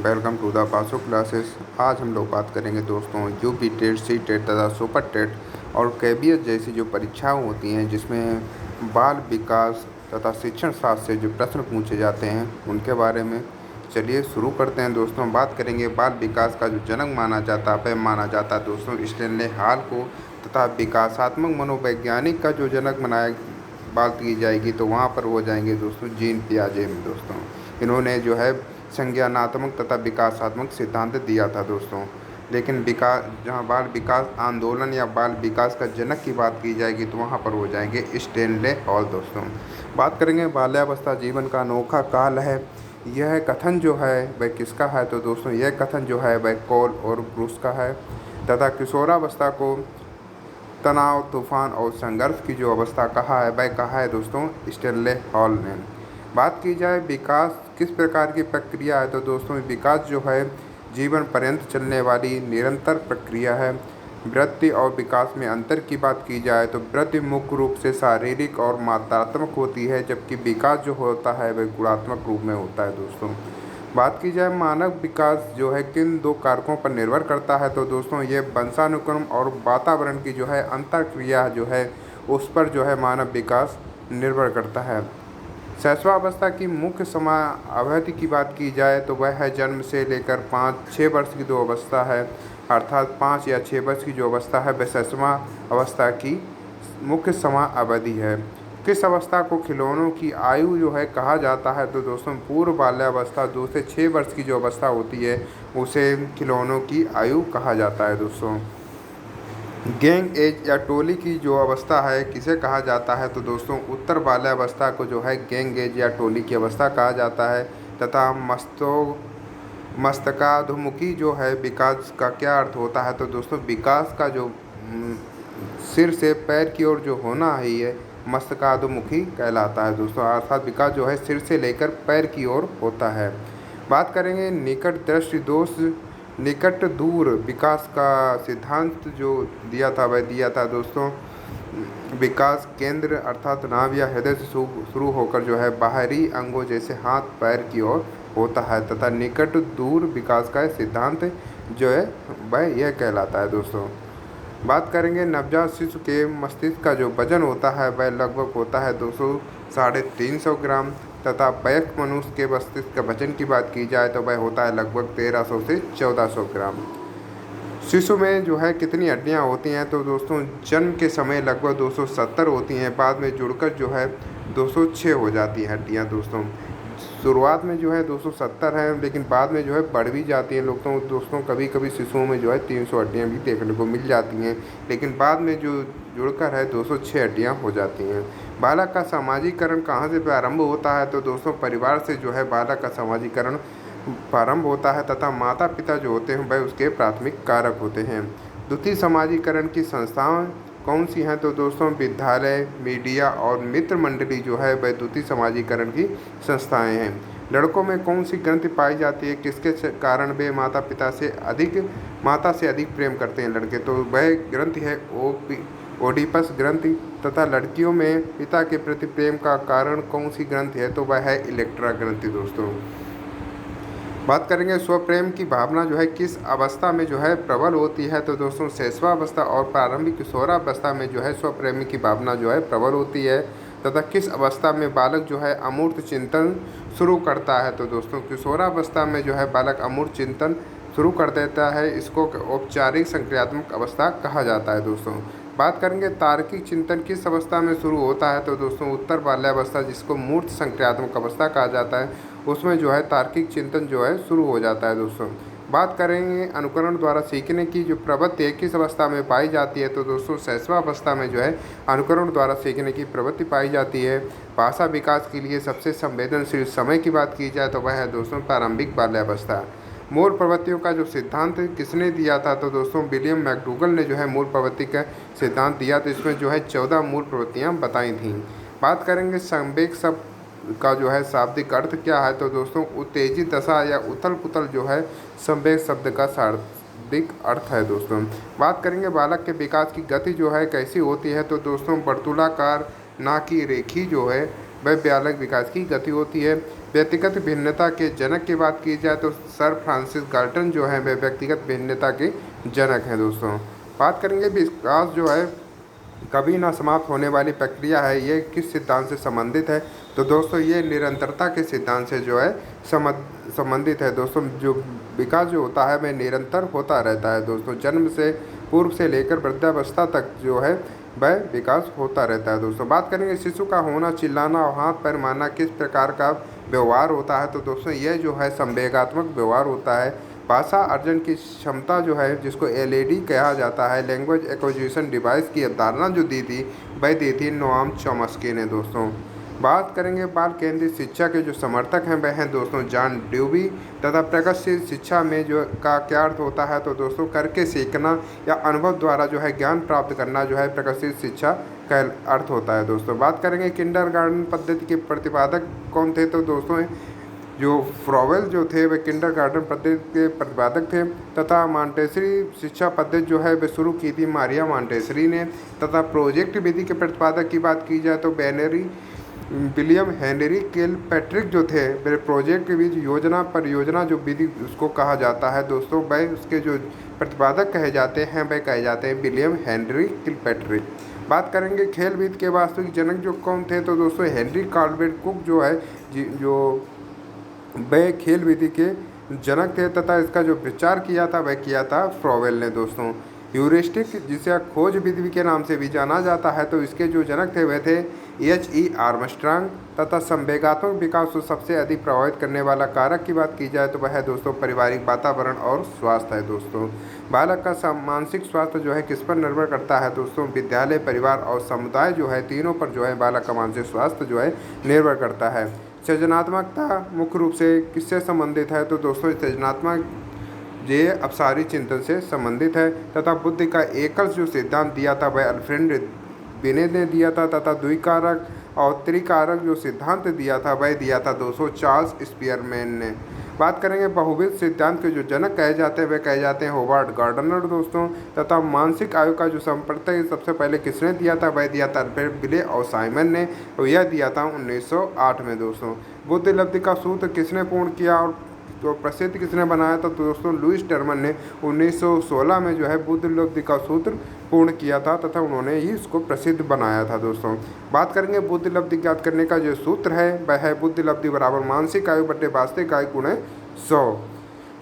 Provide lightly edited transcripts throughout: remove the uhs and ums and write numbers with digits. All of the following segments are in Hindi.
वेलकम टू द पासो क्लासेस। आज हम लोग बात करेंगे दोस्तों यूपी टेट, सी टेट तथा सुपर टेट और केबीएस जैसी जो परीक्षाएं होती हैं जिसमें बाल विकास तथा शिक्षण शास्त्र से जो प्रश्न पूछे जाते हैं उनके बारे में चलिए शुरू करते हैं। दोस्तों बात करेंगे बाल विकास का जो जनक माना जाता है दोस्तों स्टेनले हॉल को, तथा विकासात्मक मनोवैज्ञानिक का जो जनक मनाया बात की जाएगी तो वहाँ पर वो जाएंगे दोस्तों जीन पियाजे में। दोस्तों इन्होंने जो है संज्ञानात्मक तथा विकासात्मक सिद्धांत दिया था दोस्तों। लेकिन जहाँ बाल विकास आंदोलन या बाल विकास का जनक की बात की जाएगी तो वहाँ पर हो जाएंगे स्टेनले हॉल। दोस्तों बात करेंगे बाल्यावस्था जीवन का अनोखा काल है, यह कथन जो है वह किसका है तो दोस्तों यह कथन जो है वह कॉल और ब्रूस का है। तथा किशोरावस्था को तनाव, तूफान और संघर्ष की जो अवस्था कहा है वह कहा है दोस्तों स्टेनले हॉल ने। बात की जाए विकास किस प्रकार की प्रक्रिया है तो दोस्तों विकास जो है जीवन पर्यंत चलने वाली निरंतर प्रक्रिया है। वृद्धि और विकास में अंतर की बात की जाए तो वृद्धि मुख्य रूप से शारीरिक और मात्रात्मक होती है, जबकि विकास जो होता है वह गुणात्मक रूप में होता है। दोस्तों बात की जाए मानव विकास जो है किन दो कारकों पर निर्भर करता है तो दोस्तों ये वंशानुक्रम और वातावरण की जो है अंतर क्रिया जो है उस पर जो है मानव विकास निर्भर करता है। शैशवावस्था की मुख्य समय अवधि की बात की जाए तो वह है जन्म से लेकर 5-6 वर्ष की जो अवस्था है, अर्थात 5 या 6 वर्ष की जो अवस्था है वह शैशवा अवस्था की मुख्य समय अवधि है। किस अवस्था को खिलौनों की आयु जो है कहा जाता है तो दोस्तों पूर्व बाल्यावस्था 2 से 6 वर्ष की जो अवस्था होती है उसे खिलौनों की आयु कहा जाता है। दोस्तों गैंग एज या टोली की जो अवस्था है किसे कहा जाता है तो दोस्तों उत्तर बाल्यावस्था को जो है गैंग एज या टोली की अवस्था कहा जाता है। तथा मस्तकाधुमुखी जो है विकास का क्या अर्थ होता है तो दोस्तों विकास का जो सिर से पैर की ओर जो होना है ये मस्तकाधुमुखी कहलाता है। दोस्तों अर्थात विकास जो है सिर से लेकर पैर की ओर होता है। बात करेंगे निकट दृष्टि दोष निकट दूर विकास का सिद्धांत जो दिया था वह दिया था दोस्तों विकास केंद्र अर्थात नाभ या हृदय से शुरू होकर जो है बाहरी अंगों जैसे हाथ पैर की ओर होता है। तथा निकट दूर विकास का सिद्धांत जो है वह यह कहलाता है। दोस्तों बात करेंगे नवजात शिशु के मस्तिष्क का जो वजन होता है वह लगभग होता है 200-350 ग्राम। तथा वयस्क मनुष्य के मस्तिष्क के वजन की बात की जाए तो वह होता है लगभग 1300 से 1400 ग्राम। शिशु में जो है कितनी हड्डियां होती हैं तो दोस्तों जन्म के समय लगभग 270 होती हैं, बाद में जुड़कर जो है 206 हो जाती हैं हड्डियां। दोस्तों शुरुआत में जो है 270 है लेकिन बाद में जो है बढ़ भी जाती हैं लोग। तो दोस्तों कभी कभी शिशुओं में जो है 300 हड्डियाँ भी देखने को मिल जाती हैं, लेकिन बाद में जो जुड़कर है 206 हड्डियाँ हो जाती हैं। बालक का सामाजिकरण कहाँ से प्रारंभ होता है तो दोस्तों परिवार से जो है बालक का सामाजिकरण प्रारंभ होता है तथा माता पिता जो होते हैं वह उसके प्राथमिक कारक होते हैं। द्वितीय सामाजिकरण की संस्थाएं कौन सी हैं तो दोस्तों विद्यालय, मीडिया और मित्र मंडली जो है वह द्वितीय सामाजिकरण की संस्थाएं हैं। लड़कों में कौन सी ग्रंथि पाई जाती है, किसके कारण वे माता से अधिक प्रेम करते हैं लड़के तो वह ग्रंथि है ओडिपस ग्रंथि। तथा लड़कियों में पिता के प्रति प्रेम का कारण कौन सी ग्रंथि है तो वह है इलेक्ट्रा ग्रंथि। दोस्तों बात करेंगे स्वप्रेम की भावना जो है किस अवस्था में जो है प्रबल होती है तो दोस्तों शैशवावस्था और प्रारंभिक किशोरावस्था में जो है स्वप्रेमी की भावना जो है प्रबल होती है। तथा किस अवस्था में बालक जो है अमूर्त चिंतन शुरू करता है तो दोस्तों किशोरावस्था में जो है बालक अमूर्त चिंतन शुरू कर देता है, इसको औपचारिक संक्रियात्मक अवस्था कहा जाता है। दोस्तों बात करेंगे तार्किक चिंतन किस अवस्था में शुरू होता है तो दोस्तों उत्तर बाल्यावस्था जिसको मूर्त संक्रियात्मक अवस्था कहा जाता है उसमें जो है तार्किक चिंतन जो है शुरू हो जाता है। दोस्तों बात करेंगे अनुकरण द्वारा सीखने की जो प्रवृत्ति किस अवस्था में पाई जाती है तो दोस्तों शैशवावस्था में जो है अनुकरण द्वारा सीखने की प्रवृत्ति पाई जाती है। भाषा विकास के लिए सबसे संवेदनशील समय की बात की जाए तो वह है दोस्तों प्रारंभिक बाल्यावस्था। मूल प्रवृत्तियों का जो सिद्धांत किसने दिया था तो दोस्तों विलियम मैकडूगल ने जो है मूल प्रवृत्ति का सिद्धांत दिया, तो इसमें जो है 14 मूल प्रवृत्तियाँ बताई थीं। बात करेंगे संवेग शब्द का जो है शाब्दिक अर्थ क्या है तो दोस्तों उत्तेजित दशा या उथल पुथल जो है संवेग शब्द का शाब्दिक अर्थ है। दोस्तों बात करेंगे बालक के विकास की गति जो है कैसी होती है तो दोस्तों वर्तुलाकार ना कि रेखी जो है वह बालक विकास की गति होती है। व्यक्तिगत भिन्नता के जनक की बात की जाए तो सर फ्रांसिस गाल्टन जो है वे व्यक्तिगत भिन्नता के जनक हैं दोस्तों। बात करेंगे विकास जो है कभी ना समाप्त होने वाली प्रक्रिया है, ये किस सिद्धांत से संबंधित है? तो दोस्तों ये निरंतरता के सिद्धांत से जो है संबंधित है दोस्तों। जो विकास जो होता है वह निरंतर होता रहता है दोस्तों। जन्म से पूर्व से लेकर वृद्धावस्था तक जो है वह विकास होता रहता है दोस्तों। बात करेंगे शिशु का होना, चिल्लाना और हाथ पैर मारना किस प्रकार का व्यवहार होता है? तो दोस्तों यह जो है संवेगात्मक व्यवहार होता है। भाषा अर्जन की क्षमता जो है जिसको एलएडी कहा जाता है, लैंग्वेज एक्विजिशन डिवाइस की अवधारणा जो दी थी वह दी थी नोआम चॉम्स्की ने दोस्तों। बात करेंगे बाल केंद्रित शिक्षा के जो समर्थक हैं वह हैं दोस्तों जॉन ड्यूवी। तथा प्रगतिशील शिक्षा में जो का क्या अर्थ होता है? तो दोस्तों करके सीखना या अनुभव द्वारा जो है ज्ञान प्राप्त करना जो है प्रगतिशील शिक्षा का अर्थ होता है दोस्तों। बात करेंगे किंडरगार्टन पद्धति के प्रतिपादक कौन थे? तो दोस्तों जो फ्रॉवेल जो थे वे किंडरगार्टन पद्धति के प्रतिपादक थे। तथा मॉन्टेसरी शिक्षा पद्धति जो है वे शुरू की थी मारिया मॉन्टेसरी ने। तथा प्रोजेक्ट विधि के प्रतिपादक की बात की जाए तो विलियम हेनरी किलपैट्रिक जो थे वे प्रोजेक्ट विधि योजना परियोजना जो विधि उसको कहा जाता है दोस्तों, वह उसके जो प्रतिपादक कहे जाते हैं वह कहे जाते हैं विलियम हेनरी किलपैट्रिक। बात करेंगे खेल विधि के वास्तविक जनक जो कौन थे? तो दोस्तों हेनरी कॉल्बर्ट कुक जो है जो वह खेल विधि के जनक थे। तथा इसका जो प्रचार किया था वह किया था फ्रॉवेल ने दोस्तों। ह्यूरिस्टिक जिसे खोज विधि के नाम से भी जाना जाता है तो इसके जो जनक थे वह थे H.E. आर्मस्ट्रांग। तथा संवेगात्मक विकास को सबसे अधिक प्रभावित करने वाला कारक की बात की जाए तो वह है दोस्तों पारिवारिक वातावरण और स्वास्थ्य है दोस्तों। बालक का मानसिक स्वास्थ्य जो है किस पर निर्भर करता है? दोस्तों विद्यालय, परिवार और समुदाय जो है तीनों पर जो है बालक का मानसिक स्वास्थ्य जो है निर्भर करता है। सृजनात्मकता मुख्य रूप से किससे संबंधित है? तो दोस्तों सृजनात्मक ये अपसारी चिंतन से संबंधित है। तथा बुद्धि का एकल जो सिद्धांत दिया था वह अल्फ्रेड बिने ने दिया था। तथा द्विकारक और त्रिकारक जो सिद्धांत दिया था वह दिया था दोस्तों चार्ल्स स्पीयरमैन ने। बात करेंगे बहुविध सिद्धांत के जो जनक कहे जाते हैं वे कहे जाते हैं होवार्ड गार्डनर दोस्तों। तथा मानसिक आयु का जो संप्रदाय सबसे पहले किसने दिया था? वह दिया था अल्फ्रेड बिले और साइमन ने, और यह दिया था 1908 में दोस्तों। बुद्धि लब्धि का सूत्र किसने पूर्ण किया और तो प्रसिद्ध किसने बनाया था? तो दोस्तों लुईस टर्मन ने 1916 में जो है बुद्धि लब्धि का सूत्र पूर्ण किया था तथा उन्होंने ही इसको प्रसिद्ध बनाया था दोस्तों। बात करेंगे बुद्धि लब्धि ज्ञात करने का जो सूत्र है वह है बुद्धि लब्धि बराबर मानसिक आयु बटे वास्तविक आयु गुणे 100।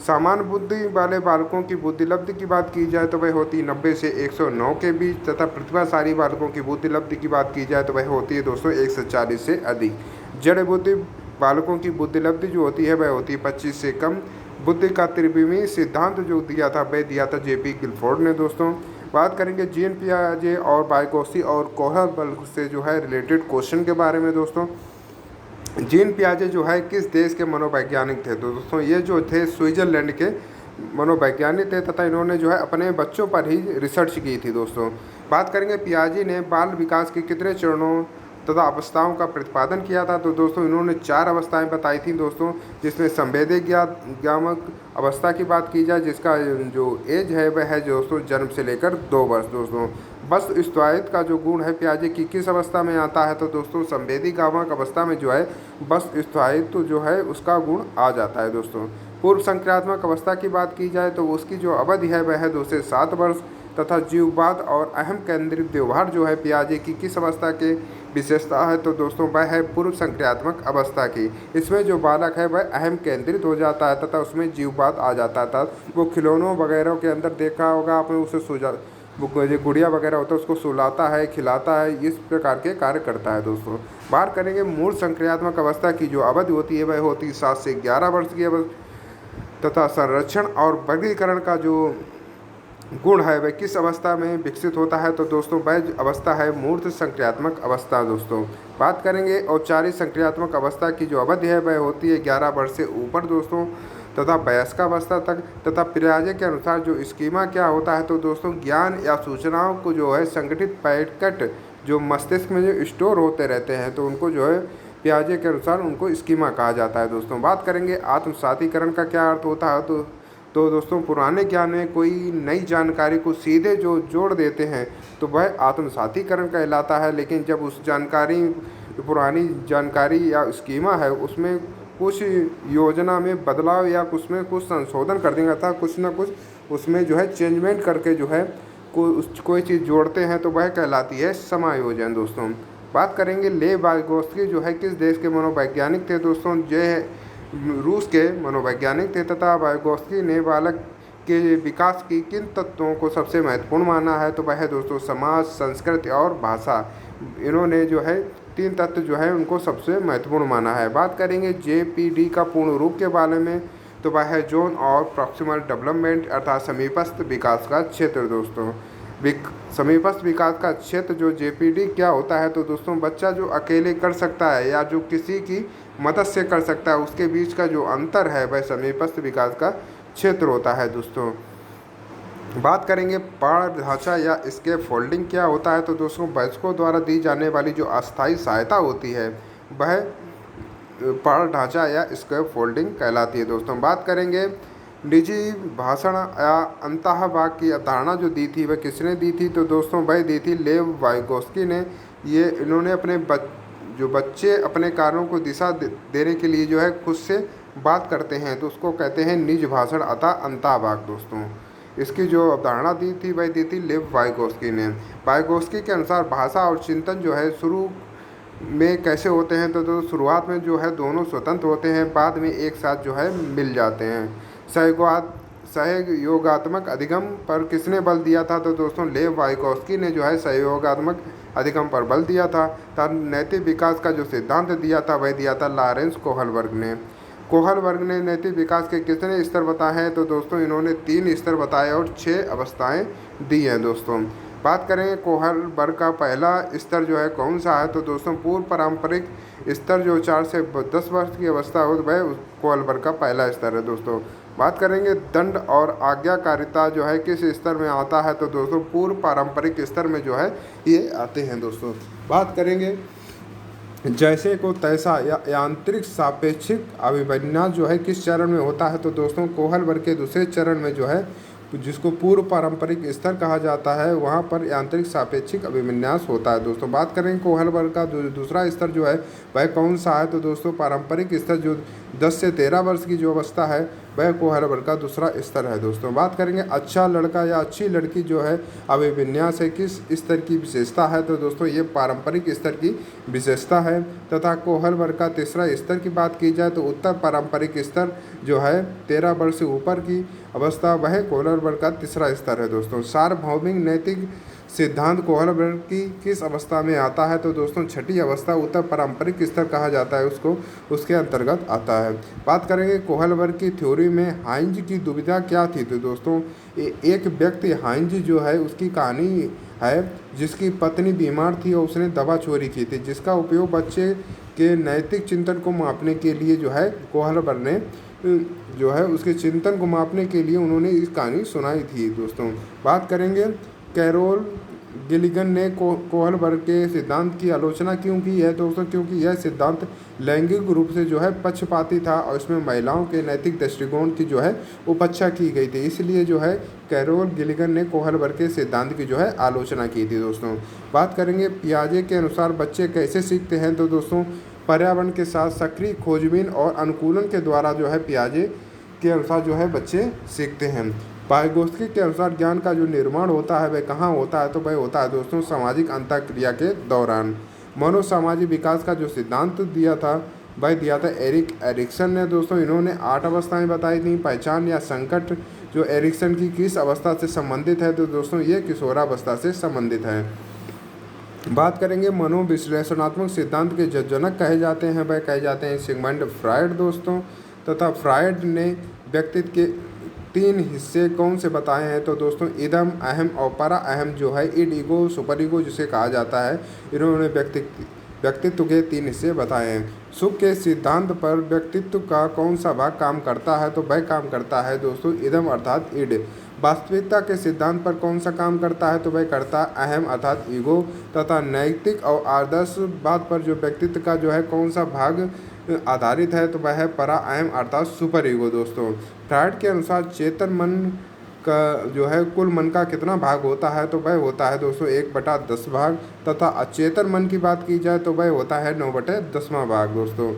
सामान्य बुद्धि वाले बालकों की बुद्धि लब्धि की बात की जाए तो वह होती है 90 से 109 के बीच। तथा प्रतिभाशाली बालकों की बुद्धि लब्धि की बात की जाए तो वह होती है दोस्तों 140 से अधिक। जड़ बुद्धि बालकों की बुद्धि लब्धि जो होती है वह होती है 25 से कम। बुद्धि का त्रिविमीय सिद्धांत जो दिया था वह दिया था जेपी गिलफोर्ड ने दोस्तों। बात करेंगे जीन पियाजे और बाइकोसी और कोहलर बल से जो है रिलेटेड क्वेश्चन के बारे में दोस्तों। जीन पियाजे जो है किस देश के मनोवैज्ञानिक थे? तो दोस्तों ये जो थे स्विट्जरलैंड के मनोवैज्ञानिक थे तथा इन्होंने जो है अपने बच्चों पर ही रिसर्च की थी दोस्तों। बात करेंगे पियाजे ने बाल विकास के कितने चरणों तथा अवस्थाओं का प्रतिपादन किया था? तो दोस्तों इन्होंने 4 अवस्थाएं बताई थी दोस्तों, जिसमें संवेदी ज्ञामक अवस्था की बात की जाए जिसका जो एज है वह है दोस्तों जन्म से लेकर 2 वर्ष दोस्तों। बस स्थायित्व का जो गुण है पियाजे की किस अवस्था में आता है? तो दोस्तों संवेदी ज्ञामक अवस्था में जो है बस स्थायित्व जो है उसका गुण आ जाता है दोस्तों। पूर्व संक्रियात्मक अवस्था की बात की जाए तो उसकी जो अवधि है वह है 2 से 7 वर्ष। तथा जीववाद और अहम केंद्रित व्यवहार जो है पियाजे की किस अवस्था के विशेषता है? तो दोस्तों वह है पूर्व संक्रियात्मक अवस्था की। इसमें जो बालक है वह अहम केंद्रित हो जाता है तथा उसमें जीववाद आ जाता था। वो खिलौनों वगैरह के अंदर देखा होगा आपने, उसे जो गुड़िया वगैरह होता है उसको सुलाता है, खिलाता है, इस प्रकार के कार्य करता है दोस्तों। बात करेंगे मूल संक्रियात्मक अवस्था की जो अवधि होती है वह होती है 7 से 11 वर्ष की अवस्था। तथा संरक्षण और वर्गीकरण का जो गुण है वह किस अवस्था में विकसित होता है? तो दोस्तों वह अवस्था है मूर्त संक्रियात्मक अवस्था दोस्तों। बात करेंगे औपचारिक संक्रियात्मक अवस्था की जो अवधि है वह होती है 11 वर्ष से ऊपर दोस्तों तथा वयस्कावस्था तक। तथा पियाजे के अनुसार जो स्कीमा क्या होता है? तो दोस्तों ज्ञान या सूचनाओं को जो है संगठित पैकेट जो मस्तिष्क में जो स्टोर होते रहते हैं तो उनको जो है पियाजे के अनुसार उनको स्कीमा कहा जाता है दोस्तों। बात करेंगे आत्मसातीकरण का क्या अर्थ होता है? तो दोस्तों पुराने ज्ञान में कोई नई जानकारी को सीधे जो जोड़ देते हैं तो वह आत्मसातीकरण कहलाता है। लेकिन जब उस जानकारी पुरानी जानकारी या स्कीमा है उसमें कुछ योजना में बदलाव या उसमें कुछ संशोधन कर देंगे, अर्थात कुछ ना कुछ उसमें जो है चेंजमेंट करके जो है कोई चीज़ जोड़ते हैं तो वह कहलाती है समायोजन दोस्तों। बात करेंगे लेव वाइगोत्स्की जो है किस देश के मनोवैज्ञानिक थे दोस्तों, जो रूस के मनोवैज्ञानिक थे, तथा वाइगोत्स्की ने बालक के विकास की किन तत्वों को सबसे महत्वपूर्ण माना है, तो वह है दोस्तों समाज, संस्कृति और भाषा। इन्होंने जो है 3 तत्व जो है उनको सबसे महत्वपूर्ण माना है। बात करेंगे JPD का पूर्ण रूप के बारे में, तो वह है जोन और प्रॉक्सिमल डेवलपमेंट, अर्थात समीपस्थ विकास का क्षेत्र दोस्तों। समीपस्थ विकास का क्षेत्र जो JPD क्या होता है, तो दोस्तों बच्चा जो अकेले कर सकता है या जो किसी की मदद से कर सकता है, उसके बीच का जो अंतर है वह समीपस्थ विकास का क्षेत्र होता है दोस्तों। बात करेंगे पाड़ ढांचा या स्केप फोल्डिंग क्या होता है, तो दोस्तों वयस्कों द्वारा दी जाने वाली जो अस्थायी सहायता होती है वह पाड़ ढांचा या स्केप फोल्डिंग कहलाती है दोस्तों। बात करेंगे निजी भाषण या अंतःवाक की अवधारणा जो दी थी वह किसने दी थी, तो दोस्तों वह दी थी लेव वाइगोत्स्की ने। इन्होंने अपने जो बच्चे अपने कार्यों को दिशा देने के लिए जो है खुद से बात करते हैं तो उसको कहते हैं निज भाषण अतः अंतःवाक दोस्तों। इसकी जो अवधारणा दी थी वह दी थी लेव वाइगोत्स्की ने। वाइगोत्स्की के अनुसार भाषा और चिंतन जो है शुरू में कैसे होते हैं, तो शुरुआत में जो है दोनों स्वतंत्र होते हैं, बाद में एक साथ जो है मिल जाते हैं। सहयोगात्मक अधिगम पर किसने बल दिया था, तो दोस्तों लेव वाइगोत्स्की ने जो है सहयोगात्मक अधिगम पर बल दिया था। नैतिक विकास का जो सिद्धांत दिया था वह दिया था लॉरेंस कोहलबर्ग ने। कोहलबर्ग ने नैतिक विकास के कितने स्तर बताए हैं, तो दोस्तों इन्होंने 3 स्तर बताए और 6 अवस्थाएं दी हैं दोस्तों। बात करें कोहलबर्ग का पहला स्तर जो है कौन सा है, तो दोस्तों पूर्व पारंपरिक स्तर जो 4 से 10 वर्ष की अवस्था हो वह कोहलबर्ग का पहला स्तर है दोस्तों। बात करेंगे दंड और आज्ञाकारिता जो है किस स्तर में आता है, तो दोस्तों पूर्व पारंपरिक स्तर में जो है ये आते हैं दोस्तों। बात करेंगे जैसे को तैसा या यांत्रिक सापेक्षिक अभिविन्यास जो है किस चरण में होता है, तो दोस्तों कोहलबर्ग के दूसरे चरण में जो है जिसको पूर्व पारंपरिक स्तर कहा जाता है वहाँ पर यांत्रिक सापेक्षिक अभिविन्यास होता है दोस्तों। बात करें कोहलबर्ग का दूसरा स्तर जो है वह कौन सा है, तो दोस्तों पारंपरिक स्तर जो 10 से 13 वर्ष की जो अवस्था है वह कोहलबर्ग का दूसरा स्तर है दोस्तों। बात करेंगे अच्छा लड़का या अच्छी लड़की जो है अभिविन्यास है किस स्तर की विशेषता है, तो दोस्तों ये पारंपरिक स्तर की विशेषता है। तथा कोहलबर्ग का तीसरा स्तर की बात की जाए तो उत्तर पारंपरिक स्तर जो है 13 वर्ष से ऊपर की अवस्था वह कोहलबर्ग का तीसरा स्तर है दोस्तों। सार्वभौमिक नैतिक सिद्धांत कोहलबर्ग की किस अवस्था में आता है, तो दोस्तों छठी अवस्था उत्तर पारंपरिक स्तर कहा जाता है उसको, उसके अंतर्गत आता है। बात करेंगे कोहलबर्ग की थ्योरी में हाइंज की दुविधा क्या थी, तो दोस्तों एक व्यक्ति हाइंज जो है उसकी कहानी है जिसकी पत्नी बीमार थी और उसने दवा चोरी की थी, जिसका उपयोग बच्चे के नैतिक चिंतन को मापने के लिए जो है कोहलबर्ग ने जो है उसके चिंतन को मापने के लिए उन्होंने इस कहानी सुनाई थी दोस्तों। बात करेंगे कैरोल गिलिगन ने कोहलबर्ग के सिद्धांत की आलोचना क्यों की है दोस्तों, क्योंकि यह सिद्धांत लैंगिक रूप से जो है पक्षपाती था और इसमें महिलाओं के नैतिक दृष्टिकोण की जो है उपेक्षा की गई थी, इसलिए जो है कैरोल गिलिगन ने कोहलबर्ग के सिद्धांत की जो है आलोचना की थी दोस्तों। बात करेंगे पियाजे के अनुसार बच्चे कैसे सीखते हैं, तो दोस्तों पर्यावरण के साथ सक्रिय खोजबीन और अनुकूलन के द्वारा जो है पियाजे के अनुसार जो है बच्चे सीखते हैं। वाइगोत्स्की के अनुसार ज्ञान का जो निर्माण होता है वह कहाँ होता है, तो वह होता है दोस्तों सामाजिक अंतःक्रिया के दौरान। मनोसामाजिक विकास का जो सिद्धांत दिया था वह दिया था एरिक एरिक्सन ने दोस्तों। इन्होंने 8 अवस्थाएं बताई थी। पहचान या संकट जो एरिक्सन की किस अवस्था से संबंधित है, तो दोस्तों ये किशोरावस्था से संबंधित है। बात करेंगे मनोविश्लेषणात्मक सिद्धांत के जो जनक कहे जाते हैं वह कहे जाते हैं सिगमंड फ्रायड दोस्तों। तथा फ्रायड ने व्यक्तित्व के 3 हिस्से कौन से बताए हैं, तो दोस्तों इदम, अहम और परा अहम जो है इड, ईगो, सुपर ईगो जिसे कहा जाता है, इन्होंने व्यक्तित्व के 3 हिस्से बताए हैं। सुख के सिद्धांत पर व्यक्तित्व का कौन सा भाग काम करता है, तो वह काम करता है दोस्तों इदम अर्थात इड। वास्तविकता के सिद्धांत पर कौन सा काम करता है, तो वह करता अहम अर्थात ईगो। तथा नैतिक और आदर्श बात पर जो व्यक्तित्व का जो है कौन सा भाग आधारित है, तो वह है परा अहम अर्थात सुपर ईगो दोस्तों। फ्रायड के अनुसार चेतन मन का जो है कुल मन का कितना भाग होता है, तो वह होता है दोस्तों 1/10 भाग। तथा अचेतन मन की बात की जाए तो वह होता है 9/10वां भाग दोस्तों।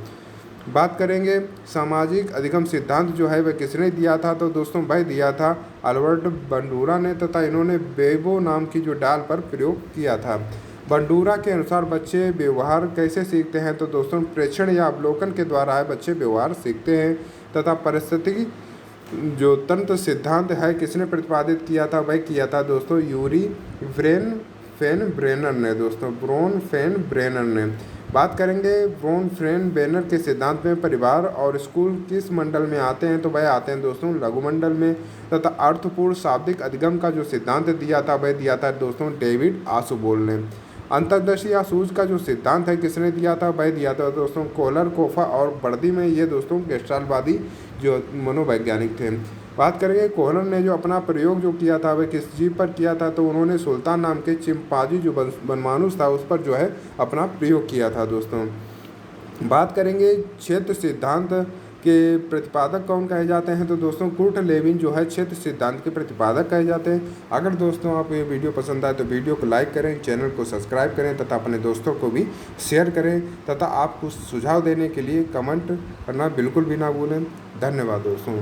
बात करेंगे सामाजिक अधिगम सिद्धांत जो है वह किसने दिया था, तो दोस्तों वह दिया था अल्बर्ट बंडूरा ने, तथा इन्होंने बेबो नाम की जो डाल पर प्रयोग किया था। बंडूरा के अनुसार बच्चे व्यवहार कैसे सीखते हैं, तो दोस्तों प्रेक्षण या अवलोकन के द्वारा बच्चे व्यवहार सीखते हैं। तथा परिस्थिति जो तंत्र सिद्धांत है किसने प्रतिपादित किया था, वह किया था दोस्तों यूरी व्रेन फेन ब्रेनर ने, दोस्तों ब्रोन फेन ब्रेनर ने। बात करेंगे ब्रोन फेन ब्रेनर के सिद्धांत में परिवार और स्कूल किस मंडल में आते हैं, तो वह आते हैं दोस्तों लघु मंडल में। तथा अर्थपूर्ण शाब्दिक अधिगम का जो सिद्धांत दिया था वह दिया था दोस्तों डेविड आशुबोल ने। अंतर्दृष्टि या सूझ का जो सिद्धांत है किसने दिया था, वह दिया था दोस्तों कोलर कोफा और बर्दी में, ये दोस्तों गेस्टाल्टवादी जो मनोवैज्ञानिक थे। बात करेंगे कोहलर ने जो अपना प्रयोग जो किया था वह किस जीव पर किया था, तो उन्होंने सुल्तान नाम के चिंपांजी जो वनमानुष था उस पर जो है अपना प्रयोग किया था दोस्तों। बात करेंगे क्षेत्र सिद्धांत के प्रतिपादक कौन कहे जाते हैं, तो दोस्तों कुर्ट लेविन जो है क्षेत्र सिद्धांत के प्रतिपादक कहे जाते हैं। अगर दोस्तों आपको ये वीडियो पसंद आए तो वीडियो को लाइक करें, चैनल को सब्सक्राइब करें तथा अपने दोस्तों को भी शेयर करें, तथा आप कुछ सुझाव देने के लिए कमेंट करना बिल्कुल भी ना भूलें। धन्यवाद दोस्तों।